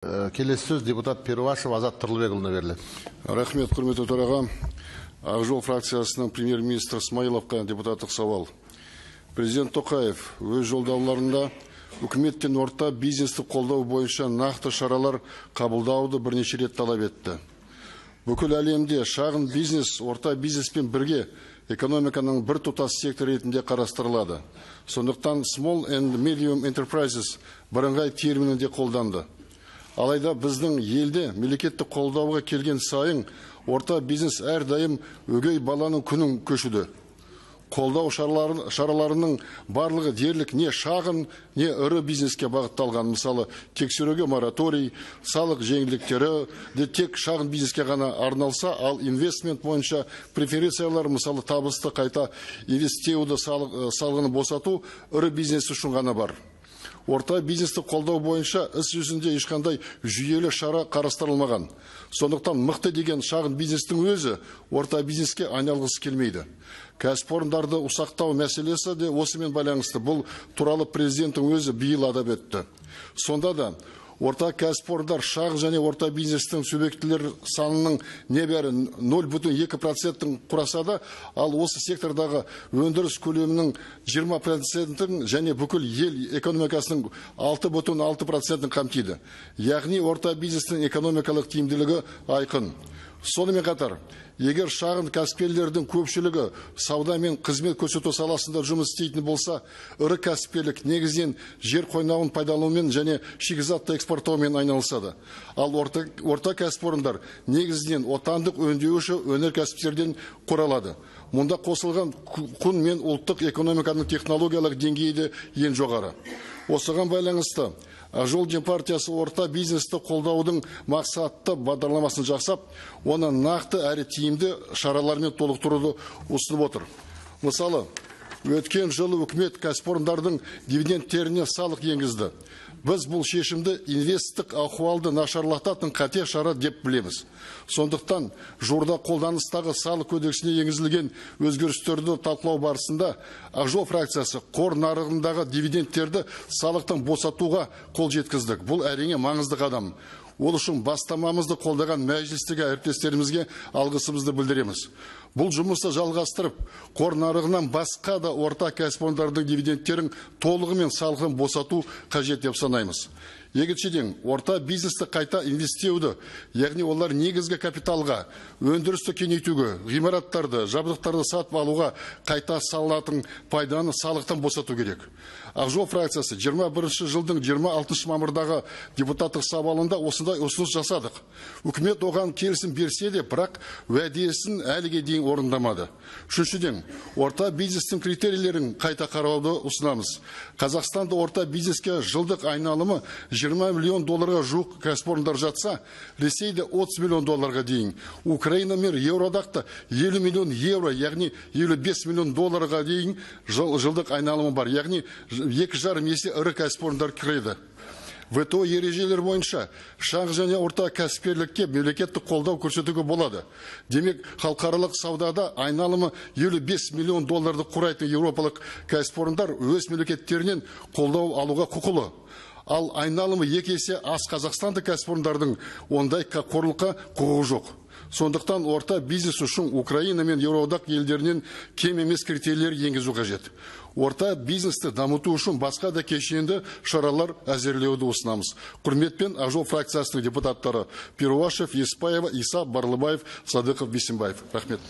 Келесі сөз депутат Перуашев Азат Тұрлыбекұлына беріледі. Рахмет, құрметті төраға. Ақ Жол фракциясының премьер-министр Смайыловқа депутаттық сауал. Президент Тоқаев өз жолдауларында үкіметтен орта бизнесті қолдау бойынша нақты шаралар қабылдауды бірнеше рет талап етті. Бүкіл әлемде шағын бизнес, орта бизнеспен бірге экономиканың бір тұтас сектор ретінде қарастырылады. Сондықтан Small and Medium Enterprises бірыңғай терминінде қолданды. Алайда біздің елде мемлекеттік қолдауға келген сайын орта бизнес әрдайым өгей баланың күнін көшуде. Қолдау шараларының барлығы дерлік не шағын, не ірі бизнеске бағытталған. Мысалы, тексеруге мораторий, салық жеңілдіктері де тек шағын бизнеске ғана арналса, ал инвестмент бойынша преференциялар, мысалы, табысты қайта инвестеуді салығын босату ірі бизнес үшін ғана бар. Орта бизнесті қолдау бойынша іс жүзінде ешқандай жүйелі шара қарастырылмаған. Сондықтан мықты деген шағын бизнестің өзі орта бизнеске айналғысы келмейді. Кәсіпорындарды ұсақтау мәселесі де осымен байланысты. Бұл туралы президенттің өзі биыл атап өтті. Сонда да орта кәсіпорындар шағын және орта бизнестің субъектілер санының небәрі 0,2% құраса да, ал осы сектордағы өндіріс көлемінің 20% және бүкіл ел экономикасының 6,6% қамтиды. Яғни орта бизнестің экономикалық тиімділігі айқын. Сонымен қатар, егер шағын кәсіпкерлердің көпшілігі сауда мен қызмет көрсету саласында жұмыс істейтін болса, ірі кәсіпкерлік негізінен жер қойнауын пайдаланумен және шикізатты экспорттаумен айналысады. Ал орта кәсіпорындар негізінен отандық өңдеуші өнеркәсіптерден құралады. Мұнда қосылған құн мен ұлттық экономиканың технологиялық деңгейі де ең жоғары. Осыған байланысты Ақ Жол партиясы орта бизнесті қолдаудың мақсатты бағдарламасын жасап, оны нақты әрі тиімді шаралармен толықтыруды ұсынып отыр. Мысалы, өткен жылы үкімет кәсіпорындардың дивидендтеріне салық енгізді. Біз бұл шешімді инвесттік ахуалды нашарлататын қате шара деп білеміз. Сондықтан жуырда қолданыстағы салық кодексіне енгізілген өзгерістерді талқылау барысында Ақ Жол фракциясы қор нарығындағы дивидендтерді салықтан босатуға қол жеткіздік. Бұл әрине маңызды қадам. Ол үшін бастамамызды қолдаған мәжілістегі әріптестерімізге алғысымызды білдіреміз. Бұл жұмысты жалғастырып, қор нарығынан басқа да орта кәсіпорындардың дивидендтерін толығымен салығын босату қажет деп санаймыз. Екіншіден, орта бизнесті қайта инвестеуді, яғни олар негізгі капиталға, өндірісті кеңейтуге, ғимараттарды, жабдықтарды сатып алуға қайта салынатын пайданы салықтан босату керек. Ақ Жол фракциясы 21 жылдың 26 мамырдағы депутаттық сауалында осындай ұсыныс жасадық. Үкімет оған келісім берсе де, бірақ уәдесін әліге дейін орындамады. Үшіншіден, орта бизнестің критерийлерін қайта қарауды ұсынамыз. Қазақстанда орта бизнеске жылдық айналымы 20 миллион долларға жуық кәсіпорындар жатса, Ресейде 30 миллион долларға дейін, Украина мен Еуроодақта 50 миллион евро, яғни 55 миллион долларға дейін жылдық айналымы бар, яғни 2,5 есе ірі кәсіпорындар кіреді. ВТО ережелер бойынша шағын және орта кәсіпкерлікке мемлекеттік қолдау көрсетуге болады. Демек, халықаралық саудада айналымы 55 миллион долларды құрайтын еуропалық кәсіпорындар өз мемлекеттерінен қолдау алуға құқылы. Ал айналымы 2 есе аз Қазақстандық кәсіпорындардың ондай қорлыққа құқығы жоқ. Сондықтан орта бизнес үшін Украина мен Еуроодақ елдерінен кем емес критерийлер енгізу қажет. Орта бизнесті дамыту үшін басқа да кешенді шаралар әзірлеуді ұсынамыз. Құрметпен Ақ Жол фракциясының депутаттары Перуашев, Еспаева, Иса, Барлыбаев, Садықов, Бейсенбаев. Рахмет.